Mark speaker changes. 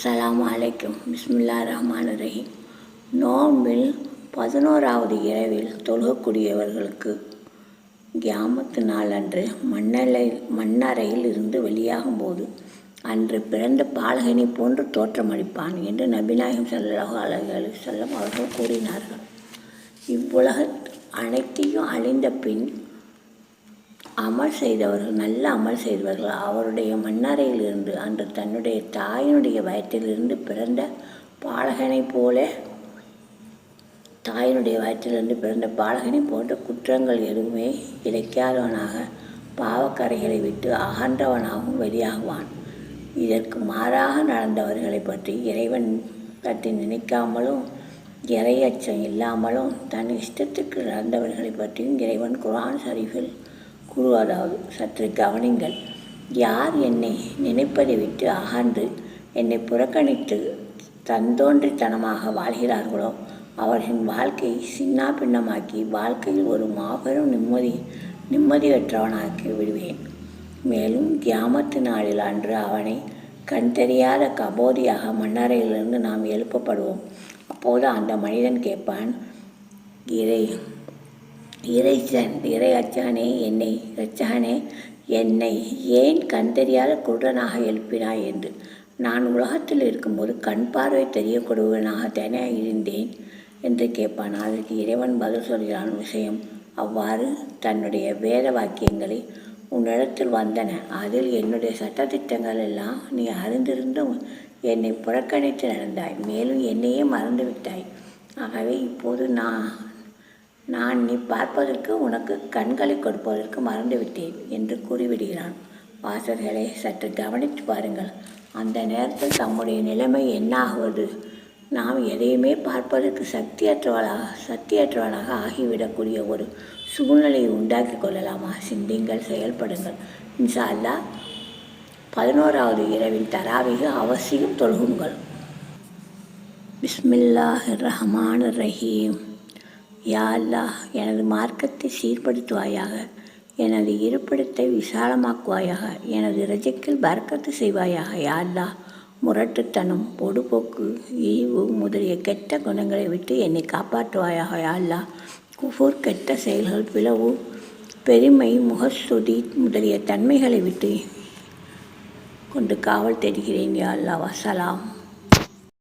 Speaker 1: அஸ்ஸலாமு அலைக்கும். பிஸ்மில்லாஹிர் ரஹ்மானிர் ரஹீம். நோன்பில் 11வது இரவில் தொழுகக்கூடியவர்களுக்கு கியாமத்து நாள் அன்று மண்ணறையில் இருந்து வெளியாகும்போது அன்று பிறந்த பாலகனை போன்று தோற்றமளிப்பான் என்று நபிநாயகம் ஸல்லல்லாஹு அலைஹி வஸல்லம் அவர்கள் கூறினார்கள். இவ்வுலக அனைத்தையும் அழிந்த பின் நல்ல அமல் செய்தவர்கள் அவருடைய மண்ணறையிலிருந்து அன்று தன்னுடைய தாயினுடைய வயிற்றிலிருந்து பிறந்த பாலகனைப் போன்ற குற்றங்கள் எதுவுமே இழைக்காதவனாக பாவக்கரைகளை விட்டு அகன்றவனாகவும் வெளியாகுவான். இதற்கு மாறாக நடந்தவர்களை பற்றி இறைவன் பற்றி நினைக்காமலும் இறையச்சம் இல்லாமலும் தன் இஷ்டத்துக்கு நடந்தவர்களை பற்றியும் இறைவன் குர்ஆன் ஷரீஃபில் கூறுவதாவது, சற்று கவனிங்கள். யார் என்னை நினைப்பதை விட்டு அகன்று என்னை புறக்கணித்து தந்தோன்றித்தனமாக வாழ்கிறார்களோ அவர்களின் வாழ்க்கையை சின்னா பின்னமாக்கி வாழ்க்கையில் ஒரு மாபெரும் நிம்மதியற்றவனாக்கி விடுவேன். மேலும் கியாமத்து நாளில் அன்று அவனை கண் தெரியாத கபோதியாக மண்ணறையிலிருந்து நாம் எழுப்பப்படுவோம். அப்போது அந்த மனிதன் கேட்பான், இறையச்சகனே, என்னை ஏன் கண் தெரியாத குருடனாக எழுப்பினாய் என்று. நான் உலகத்தில் இருக்கும்போது கண் பார்வை தெரியக்கூடியவனாக தானே இருந்தேன் என்று கேட்பான். அதற்கு இறைவன் பதில் சொல்கிறான், விஷயம் அவ்வாறு தன்னுடைய வேத வாக்கியங்களை உன்னிடத்தில் வந்தன. அதில் என்னுடைய சட்டத்திட்டங்கள் எல்லாம் நீ அறிந்திருந்தும் என்னை புறக்கணித்து நடந்தாய். மேலும் என்னையே மறந்துவிட்டாய். ஆகவே இப்போது நான் நீ பார்ப்பதற்கு உனக்கு கண்களை கொடுப்பதற்கு மறந்துவிட்டேன் என்று கூறிவிடுகிறான். வாசகர்களே, சற்று கவனித்து பாருங்கள். அந்த நேரத்தில் தம்முடைய நிலைமை என்னாகுவது? நாம் எதையுமே பார்ப்பதற்கு சக்தியற்றவனாக ஆகிவிடக்கூடிய ஒரு சூழ்நிலையை உண்டாக்கி கொள்ளலாமா? சிந்திங்கள், செயல்படுங்கள். இன்ஷா அல்லாஹ் 11வது இரவின் தராவிக அவசியம் தொழுகுங்கள். பிஸ்மில்லாஹிர் ரஹ்மானிர் ரஹீம். யா அல்லாஹ், எனது மார்க்கத்தை சீர்படுத்துவாயாக, எனது இருப்பிடத்தை விசாலமாக்குவாயாக, எனது ரிஜ்கில் பரக்கத்து செய்வாயாக. யா அல்லாஹ், முரட்டுத்தனம், பொடுபோக்கு, ஈவு முதலிய கெட்ட குணங்களை விட்டு என்னை காப்பாற்றுவாயாக. யா அல்லாஹ், குஃபூர், கெட்ட செயல்கள், பிளவு, பெருமை, முகஸ்துதி முதலிய தன்மைகளை விட்டு கொண்டு காவல் தேடுகிறேன். யா அல்லாஹ். வசலாம்.